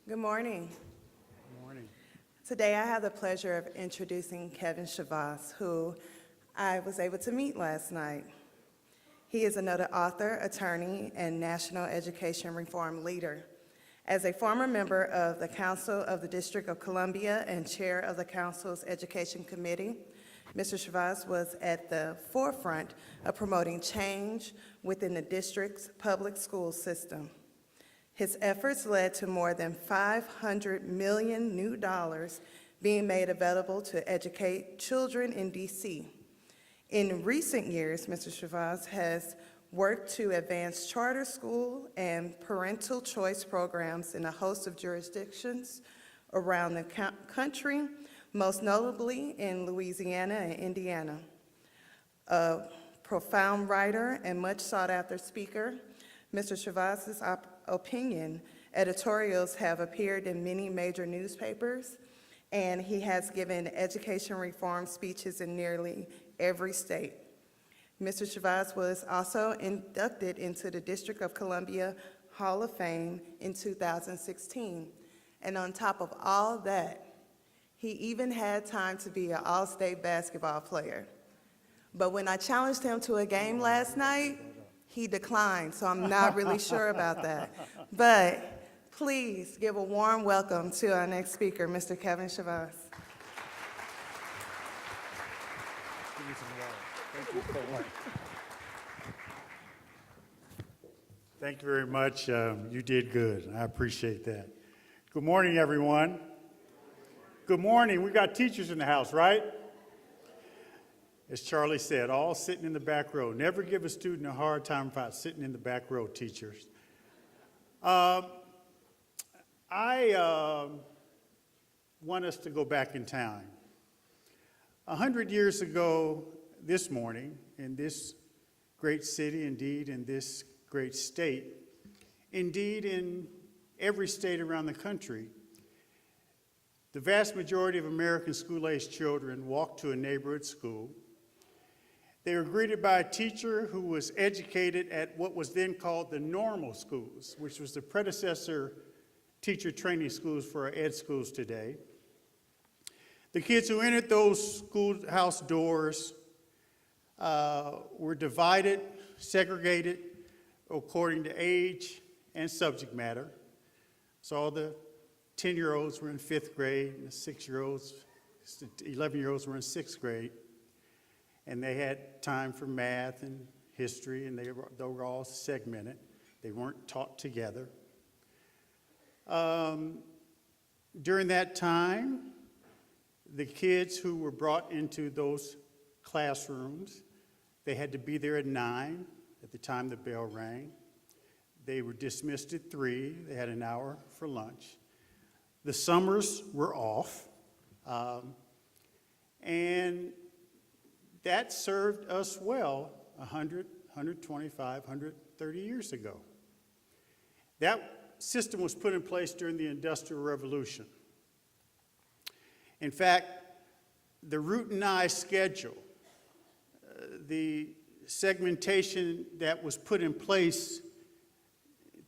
Good morning. Good morning. Today I have the pleasure of introducing Kevin Chavous, who I was able to meet last night. He is a noted author, attorney, and national education reform leader. As a former member of the Council of the District of Columbia and chair of the Council's Education Committee, Mr. Chavous was at the forefront of promoting change within the district's public school system. His efforts led to more than $500 million new dollars being made available to educate children in D.C. In recent years, Mr. Chavous has worked to advance charter school and parental choice programs in a host of jurisdictions around the country, most notably in Louisiana and Indiana. A profound writer and much sought-after speaker, Mr. Chavous' opinion editorials have appeared in many major newspapers, and he has given education reform speeches in nearly every state. Mr. Chavous was also inducted into the District of Columbia Hall of Fame in 2016. And on top of all that, he even had time to be an all-state basketball player. But when I challenged him to a game last night, he declined, so I'm not really sure about that. But please give a warm welcome to our next speaker, Mr. Kevin Chavous. Give me some water. Thank you so much. Thank you very much. You did good. I appreciate that. Good morning, everyone. Good morning. We got teachers in the house, right? As Charlie said, all sitting in the back row. Never give a student a hard time about sitting in the back row, teachers. I want us to go back in time. 100 years ago this morning, in this great city, indeed in this great state, indeed in every state around the country, the vast majority of American school-aged children walked to a neighborhood school. They were greeted by a teacher who was educated at what was then called the normal schools, which was the predecessor teacher training schools for our ed schools today. The kids who entered those schoolhouse doors were divided, segregated according to age and subject matter. So all the 10-year-olds were in 5th grade, and the 6-year-olds, 11-year-olds were in 6th grade. And they had time for math and history, and they were all segmented. They weren't taught together. During that time, the kids who were brought into those classrooms, they had to be there at 9 at the time the bell rang. They were dismissed at 3. They had an hour for lunch. The summers were off, and that served us well 100, 125, 130 years ago. That system was put in place during the Industrial Revolution. In fact, the root and eye schedule, the segmentation that was put in place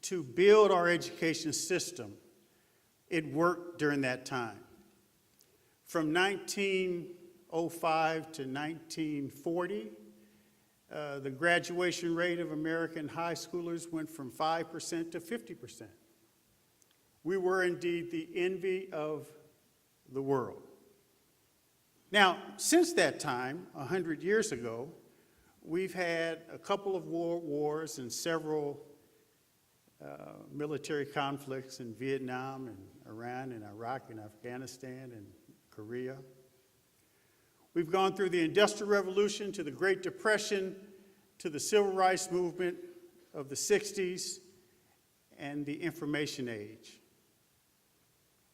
to build our education system, it worked during that time. From 1905 to 1940, the graduation rate of American high schoolers went from 5% to 50%. We were indeed the envy of the world. Now, since that time, 100 years ago, we've had a couple of world wars and several military conflicts in Vietnam and Iran and Iraq and Afghanistan and Korea. We've gone through the Industrial Revolution to the Great Depression to the Civil Rights Movement of the 60s and the Information Age.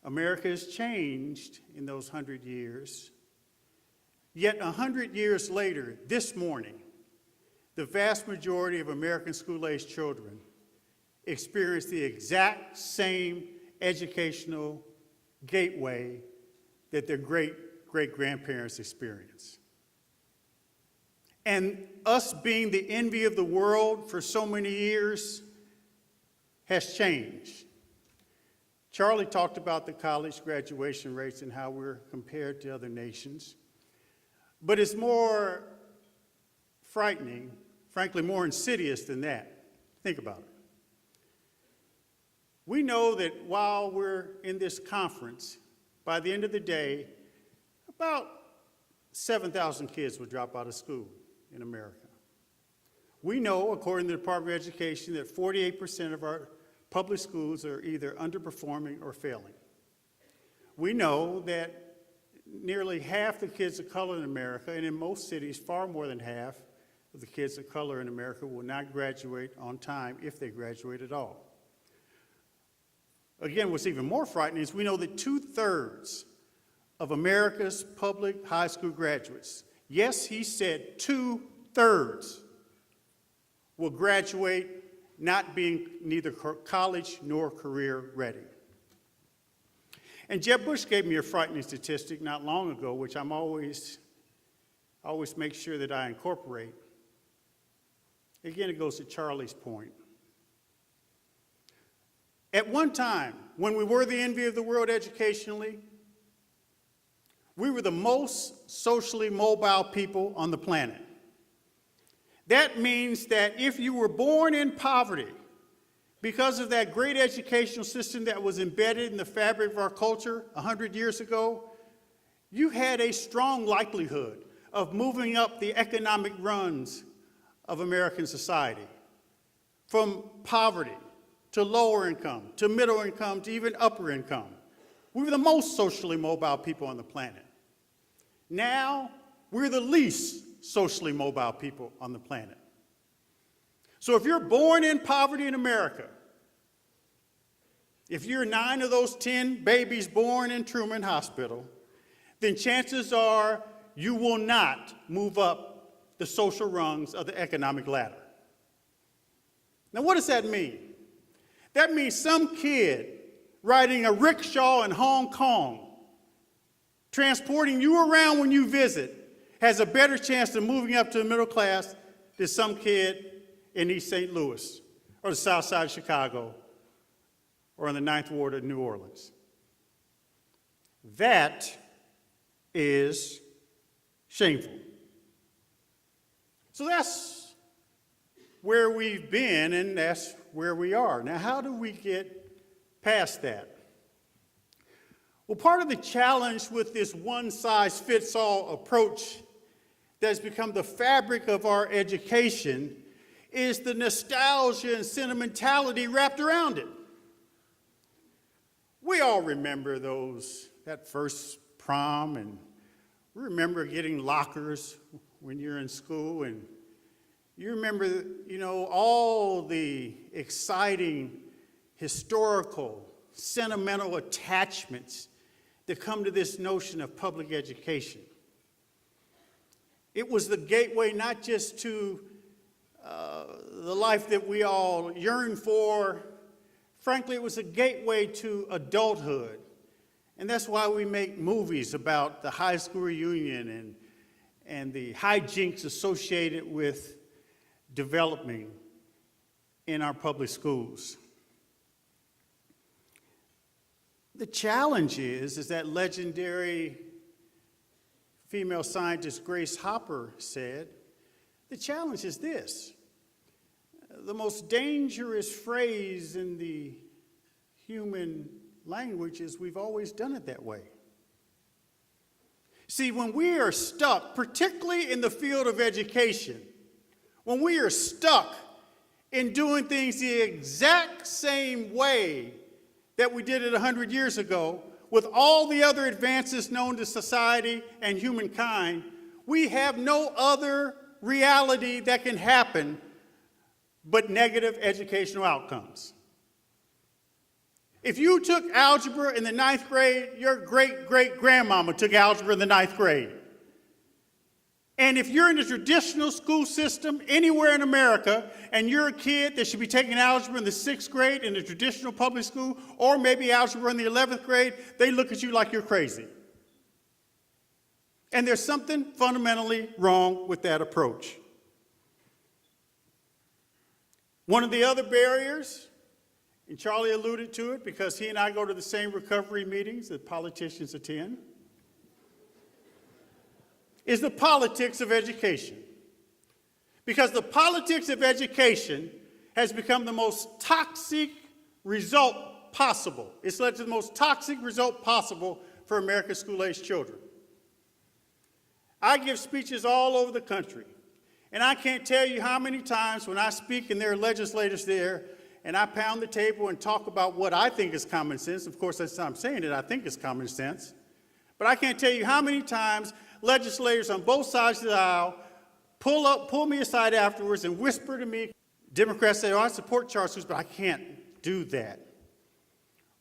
America has changed in those 100 years. Yet 100 years later, this morning, the vast majority of American school-aged children experience the exact same educational gateway that their great-grandparents experienced. And us being the envy of the world for so many years has changed. Charlie talked about the college graduation rates and how we're compared to other nations. But it's more frightening, frankly, more insidious than that. Think about it. We know that while we're in this conference, by the end of the day, about 7,000 kids will drop out of school in America. We know, according to the Department of Education, that 48% of our public schools are either underperforming or failing. We know that nearly half the kids of color in America, and in most cities, far more than half of the kids of color in America will not graduate on time if they graduate at all. Again, what's even more frightening is we know that 2/3 of America's public high school graduates, yes, he said 2/3, will graduate not being neither college nor career ready. And Jeb Bush gave me a frightening statistic not long ago, which I'm always make sure that I incorporate. Again, it goes to Charlie's point. At one time, when we were the envy of the world educationally, we were the most socially mobile people on the planet. That means that if you were born in poverty, because of that great educational system that was embedded in the fabric of our culture 100 years ago, you had a strong likelihood of moving up the economic rungs of American society, from poverty to lower income, to middle income, to even upper income. We were the most socially mobile people on the planet. Now, we're the least socially mobile people on the planet. So if you're born in poverty in America, if you're 9 of those 10 babies born in Truman Hospital, then chances are you will not move up the social rungs of the economic ladder. Now, what does that mean? That means some kid riding a rickshaw in Hong Kong, transporting you around when you visit, has a better chance of moving up to the middle class than some kid in East St. Louis or the South Side of Chicago or in the Ninth Ward of New Orleans. That is shameful. So that's where we've been, and that's where we are. Now, how do we get past that? Well, part of the challenge with this one-size-fits-all approach that's become the fabric of our education is the nostalgia and sentimentality wrapped around it. We all remember that first prom, and we remember getting lockers when you're in school, and you remember, all the exciting, historical, sentimental attachments that come to this notion of public education. It was the gateway not just to the life that we all yearn for. Frankly, it was a gateway to adulthood. And that's why we make movies about the high school reunion and the hijinks associated with developing in our public schools. The challenge is, as that legendary female scientist Grace Hopper said, the challenge is this: the most dangerous phrase in the human language is we've always done it that way. See, when we are stuck, particularly in the field of education, when we are stuck in doing things the exact same way that we did it 100 years ago, with all the other advances known to society and humankind, we have no other reality that can happen but negative educational outcomes. If you took algebra in the 9th grade, your great-great-grandmama took algebra in the 9th grade. And if you're in the traditional school system anywhere in America and you're a kid that should be taking algebra in the 6th grade in the traditional public school, or maybe algebra in the 11th grade, they look at you like you're crazy. And there's something fundamentally wrong with that approach. One of the other barriers and Charlie alluded to it because he and I go to the same recovery meetings that politicians attend, is the politics of education. Because the politics of education has become the most toxic result possible. It's led to the most toxic result possible for America's school-aged children. I give speeches all over the country, and I can't tell you how many times when I speak and there are legislators there, and I pound the table and talk about what I think is common sense. Of course, that's how I'm saying it. I think it's common sense. But I can't tell you how many times legislators on both sides of the aisle pull me aside afterwards and whisper to me. Democrats say, oh, I support charter schools, but I can't do that.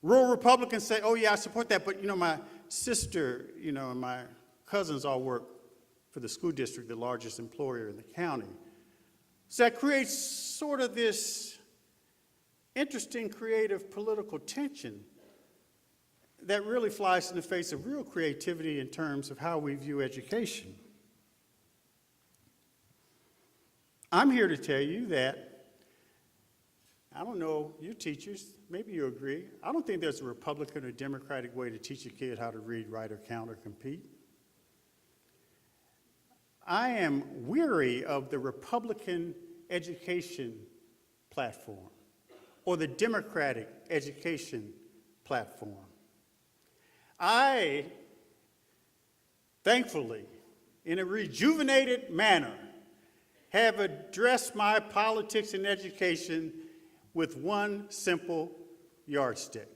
Rural Republicans say, oh, yeah, I support that, but, my sister, and my cousins all work for the school district, the largest employer in the county. So that creates sort of this interesting, creative political tension that really flies in the face of real creativity in terms of how we view education. I'm here to tell you that, I don't know, you teachers, maybe you agree, I don't think there's a Republican or Democratic way to teach a kid how to read, write, or count, or compete. I am weary of the Republican education platform or the Democratic education platform. I, thankfully, in a rejuvenated manner, have addressed my politics and education with one simple yardstick.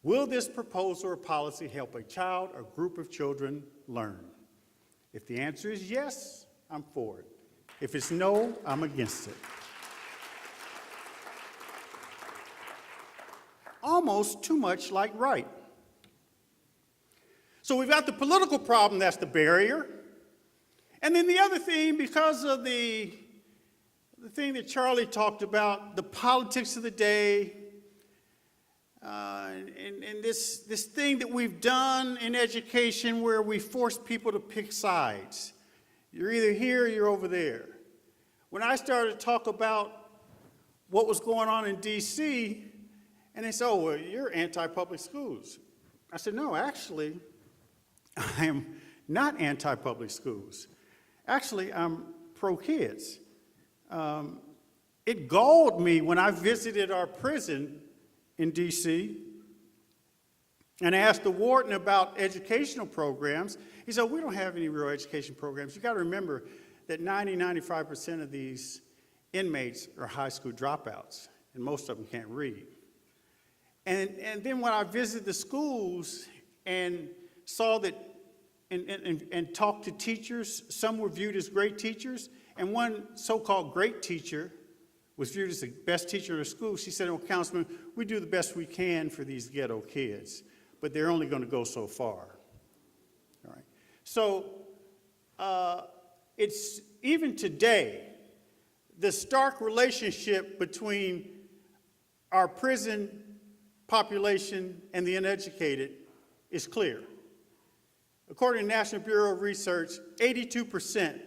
Will this proposal or policy help a child or group of children learn? If the answer is yes, I'm for it. If it's no, I'm against it. Almost too much like right. So we've got the political problem, that's the barrier. And then the other thing, because of the thing that Charlie talked about, the politics of the day, and this thing that we've done in education where we force people to pick sides. You're either here or you're over there. When I started to talk about what was going on in D.C., and they said, oh, well, you're anti-public schools. I said, no, actually, I am not anti-public schools. Actually, I'm pro-kids. It galled me when I visited our prison in D.C. and I asked the warden about educational programs. He said, we don't have any real education programs. You got to remember that 95% of these inmates are high school dropouts, and most of them can't read. And then when I visited the schools and saw that and talked to teachers, some were viewed as great teachers, and one so-called great teacher was viewed as the best teacher in the school. She said, oh, Councilman, we do the best we can for these ghetto kids, but they're only going to go so far. All right. So it's even today, the stark relationship between our prison population and the uneducated is clear. According to the National Bureau of Research, 82%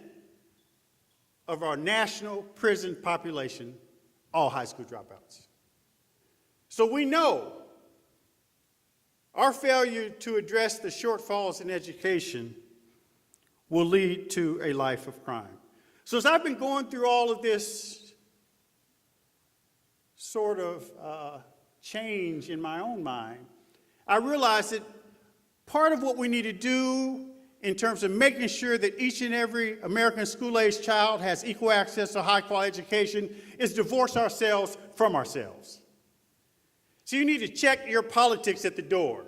of our national prison population, all high school dropouts. So we know our failure to address the shortfalls in education will lead to a life of crime. So as I've been going through all of this sort of change in my own mind, I realized that part of what we need to do in terms of making sure that each and every American school-aged child has equal access to high-quality education is divorce ourselves from ourselves. So you need to check your politics at the door.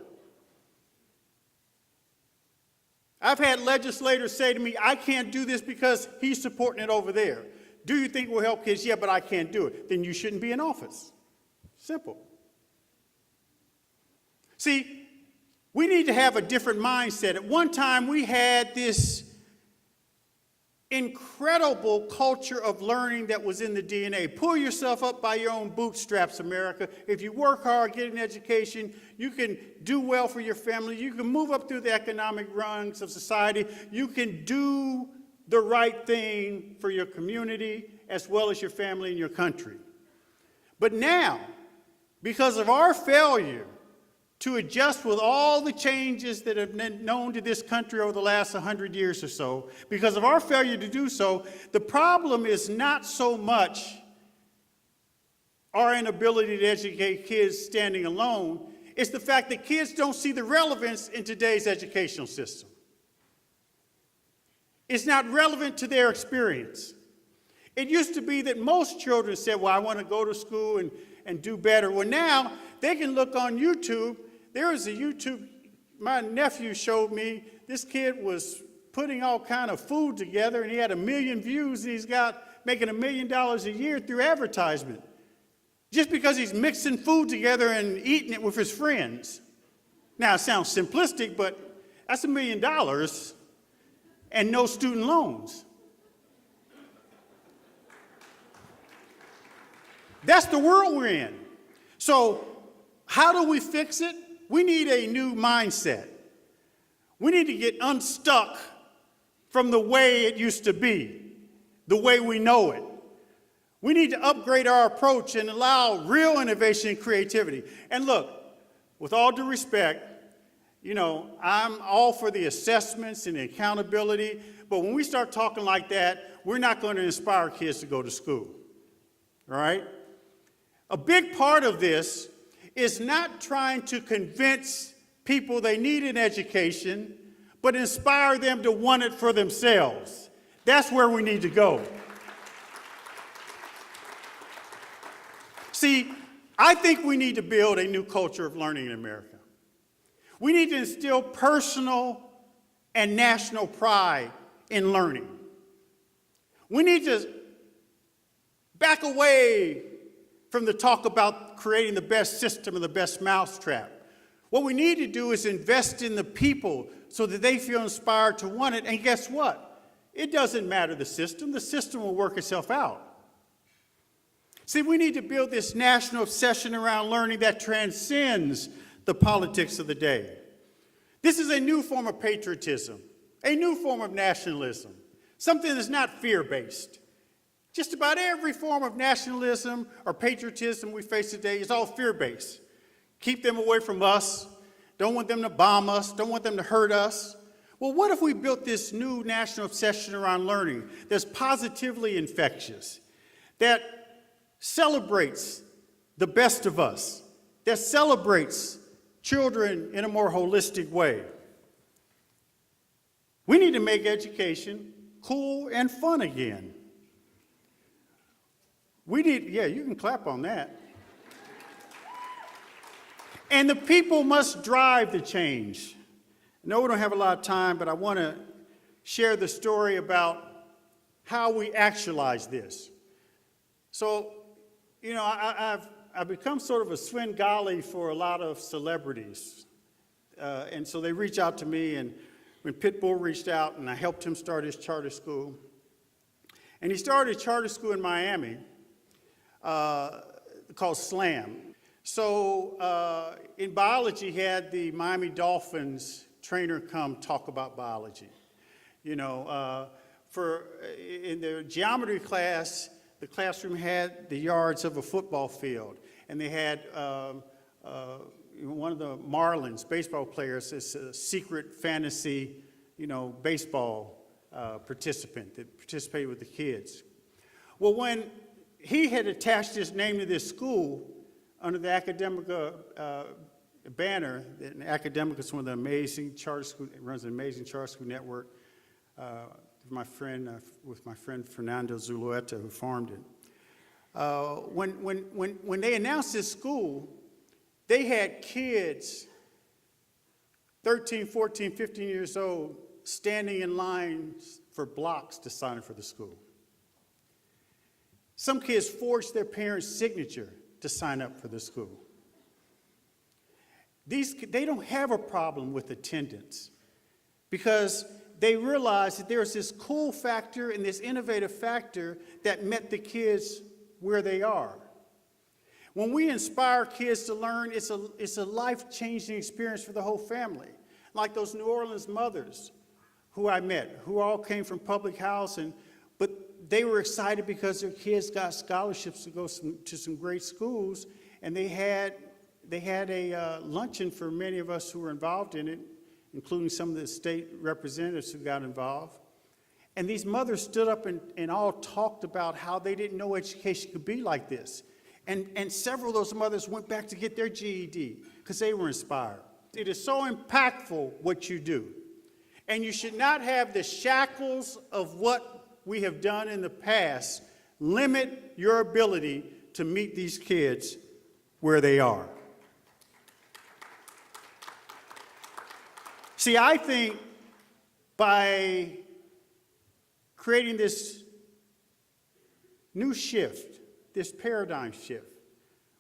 I've had legislators say to me, I can't do this because he's supporting it over there. Do you think it will help kids? Yeah, but I can't do it. Then you shouldn't be in office. Simple. See, we need to have a different mindset. At one time, we had this incredible culture of learning that was in the DNA. Pull yourself up by your own bootstraps, America. If you work hard, get an education, you can do well for your family. You can move up through the economic rungs of society. You can do the right thing for your community as well as your family and your country. But now, because of our failure to adjust with all the changes that have been known to this country over the last 100 years or so, because of our failure to do so, the problem is not so much our inability to educate kids standing alone. It's the fact that kids don't see the relevance in today's educational system. It's not relevant to their experience. It used to be that most children said, well, I want to go to school and do better. Well, now they can look on YouTube. There is a YouTube, my nephew showed me, this kid was putting all kind of food together, and he had 1 million views, and he's making $1 million a year through advertisement, just because he's mixing food together and eating it with his friends. Now, it sounds simplistic, but that's $1 million and no student loans. That's the world we're in. So how do we fix it? We need a new mindset. We need to get unstuck from the way it used to be, the way we know it. We need to upgrade our approach and allow real innovation and creativity. And look, with all due respect, you know, I'm all for the assessments and the accountability, but when we start talking like that, we're not going to inspire kids to go to school, all right? A big part of this is not trying to convince people they need an education, but inspire them to want it for themselves. That's where we need to go. See, I think we need to build a new culture of learning in America. We need to instill personal and national pride in learning. We need to back away from the talk about creating the best system and the best mousetrap. What we need to do is invest in the people so that they feel inspired to want it. And guess what? It doesn't matter the system will work itself out. See, we need to build this national obsession around learning that transcends the politics of the day. This is a new form of patriotism, a new form of nationalism, something that's not fear-based. Just about every form of nationalism or patriotism we face today is all fear-based. Keep them away from us, don't want them to bomb us, don't want them to hurt us. Well, what if we built this new national obsession around learning that's positively infectious, that celebrates the best of us, that celebrates children in a more holistic way? We need to make education cool and fun again. Yeah, you can clap on that. And the people must drive the change. I know we don't have a lot of time, but I want to share the story about how we actualize this. So, you know, I've become sort of a Svengali for a lot of celebrities. And so they reach out to me, and when Pitbull reached out, and I helped him start his charter school. And he started a charter school in Miami called SLAM. So in biology, he had the Miami Dolphins trainer come talk about biology. You know, in the geometry class, the classroom had the yards of a football field, and they had one of the Marlins baseball players, this secret fantasy, you know, baseball participant that participated with the kids. Well, when he had attached his name to this school under the Academica banner, and Academica is one of the amazing charter schools, it runs an amazing charter school network with my friend Fernando Zulueta, who formed it. When they announced this school, they had kids, 13, 14, 15 years old, standing in lines for blocks to sign up for the school. Some kids forged their parents' signature to sign up for the school. They don't have a problem with attendance because they realize that there's this cool factor and this innovative factor that met the kids where they are. When we inspire kids to learn, it's a life-changing experience for the whole family. Like those New Orleans mothers who I met, who all came from public housing, but they were excited because their kids got scholarships to go to some great schools, And they had a luncheon for many of us who were involved in it, including some of the state representatives who got involved. And these mothers stood up and all talked about how they didn't know education could be like this. And several of those mothers went back to get their GED because they were inspired. It is so impactful what you do. And you should not have the shackles of what we have done in the past limit your ability to meet these kids where they are. See, I think by creating this new shift, this paradigm shift,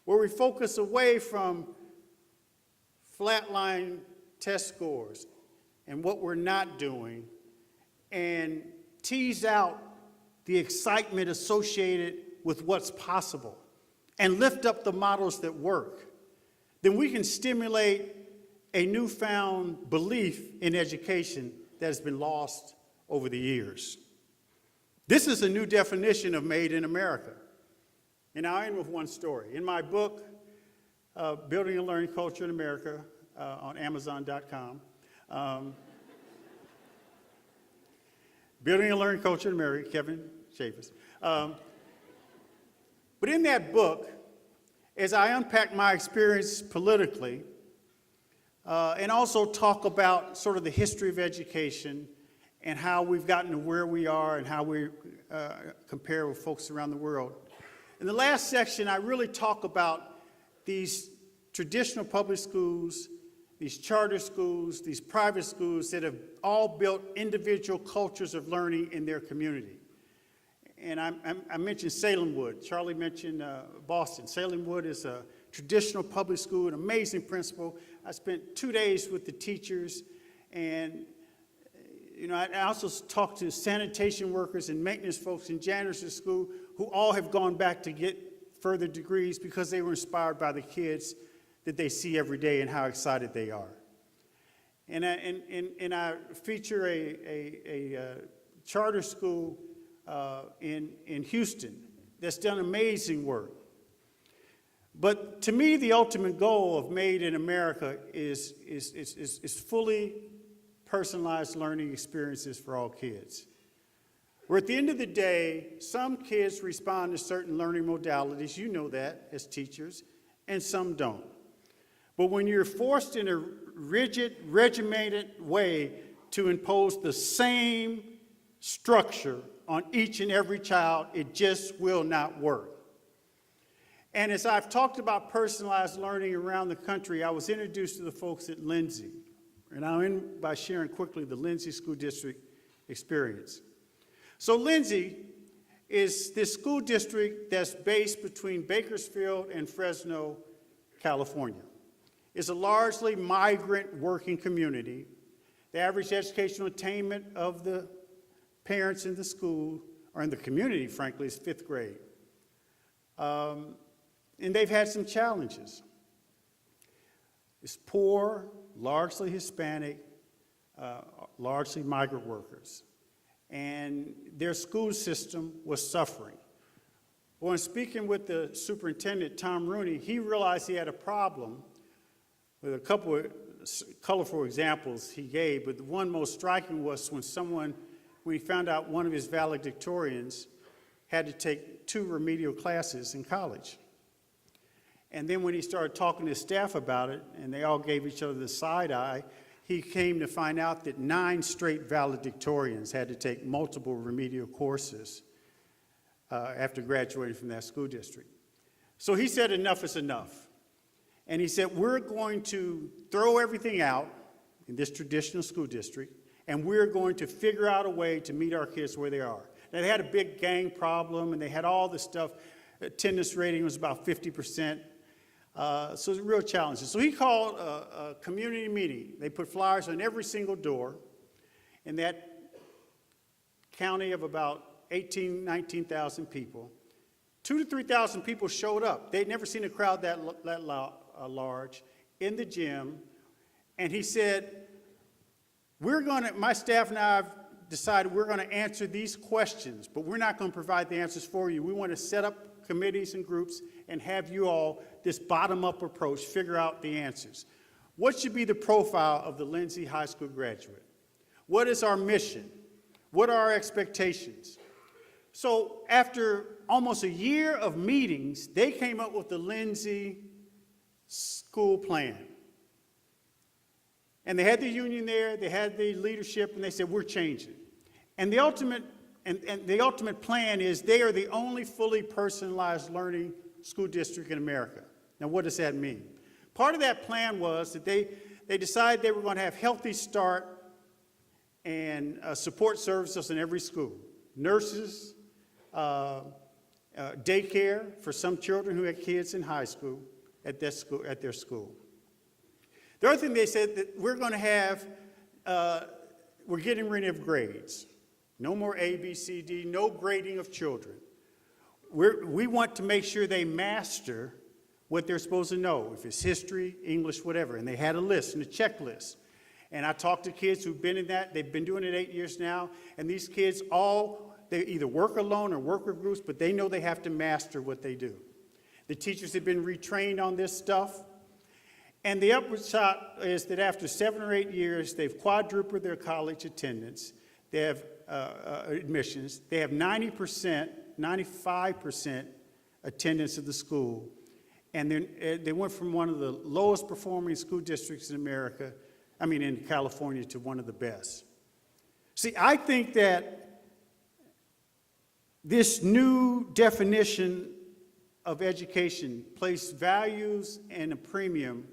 where we focus away from flatline test scores and what we're not doing, and tease out the excitement associated with what's possible, and lift up the models that work, then we can stimulate a newfound belief in education that has been lost over the years. This is a new definition of Made in America. And I'll end with one story. In my book, Building a Learning Culture in America, on Amazon.com, Building a Learning Culture in America, Kevin Chavous. But in that book, as I unpack my experience politically, and also talk about sort of the history of education and how we've gotten to where we are and how we compare with folks around the world. In the last section, I really talk about these traditional public schools, these charter schools, these private schools that have all built individual cultures of learning in their community. And I mentioned Salem Wood. Charlie mentioned Boston. Salem Wood is a traditional public school, an amazing principal. I spent 2 days with the teachers, and I also talked to sanitation workers and maintenance folks and janitors at school who all have gone back to get further degrees because they were inspired by the kids that they see every day and how excited they are. And I feature a charter school in Houston that's done amazing work. But to me, the ultimate goal of Made in America is fully personalized learning experiences for all kids. Where at the end of the day, some kids respond to certain learning modalities, you know that as teachers, and some don't. But when you're forced in a rigid, regimented way to impose the same structure on each and every child, it just will not work. And as I've talked about personalized learning around the country, I was introduced to the folks at Lindsay. And I'll end by sharing quickly the Lindsay School District experience. So Lindsay is this school district that's based between Bakersfield and Fresno, California. It's a largely migrant working community. The average educational attainment of the parents in the school, or in the community, frankly, is 5th grade. And they've had some challenges. It's poor, largely Hispanic, largely migrant workers. And their school system was suffering. When speaking with the superintendent, Tom Rooney, he realized he had a problem with a couple of colorful examples he gave, but the one most striking was when he found out one of his valedictorians had to take 2 remedial classes in college. And then when he started talking to his staff about it, and they all gave each other the side eye, he came to find out that 9 straight valedictorians had to take multiple remedial courses after graduating from that school district. So he said enough is enough. And he said, we're going to throw everything out in this traditional school district, and we're going to figure out a way to meet our kids where they are. Now, they had a big gang problem, and they had all this stuff. Attendance rating was about 50%. So it was a real challenge. So he called a community meeting. They put flyers on every single door in that county of about 19,000 people. 2,000 to 3,000 people showed up. They'd never seen a crowd that large in the gym. And he said, my staff and I have decided we're going to answer these questions, but we're not going to provide the answers for you. We want to set up committees and groups and have you all, this bottom-up approach, figure out the answers. What should be the profile of the Lindsay High School graduate? What is our mission? What are our expectations? So after almost a year of meetings, they came up with the Lindsay school plan. And they had the union there, they had the leadership, and they said, we're changing. And the ultimate plan is they are the only fully personalized learning school district in America. Now, what does that mean? Part of that plan was that they decided they were going to have Healthy Start and support services in every school. Nurses, daycare for some children who had kids in high school at their school. The other thing they said that we're going to have, we're getting rid of grades. No more A, B, C, D, no grading of children. We want to make sure they master what they're supposed to know, if it's history, English, whatever. And they had a list and a checklist. And I talked to kids who've been in that. They've been doing it 8 years now. And these kids they either work alone or work with groups, but they know they have to master what they do. The teachers have been retrained on this stuff. And the upward shot is that after 7 or 8 years, they've quadrupled their college attendance. They have admissions. They have 90%, 95% attendance at the school. And then they went from one of the lowest performing school districts in in California, to one of the best. See, I think that this new definition of education placed values and a premium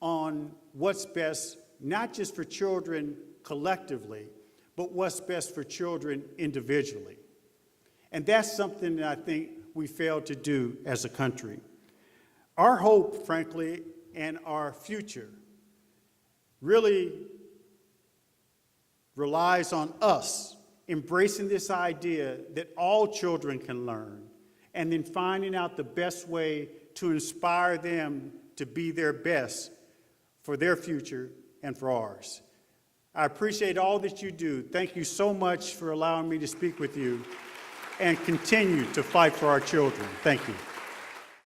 on what's best, not just for children collectively, but what's best for children individually. And that's something that I think we failed to do as a country. Our hope, frankly, and our future really relies on us embracing this idea that all children can learn, and then finding out the best way to inspire them to be their best for their future and for ours. I appreciate all that you do. Thank you so much for allowing me to speak with you, and continue to fight for our children. Thank you.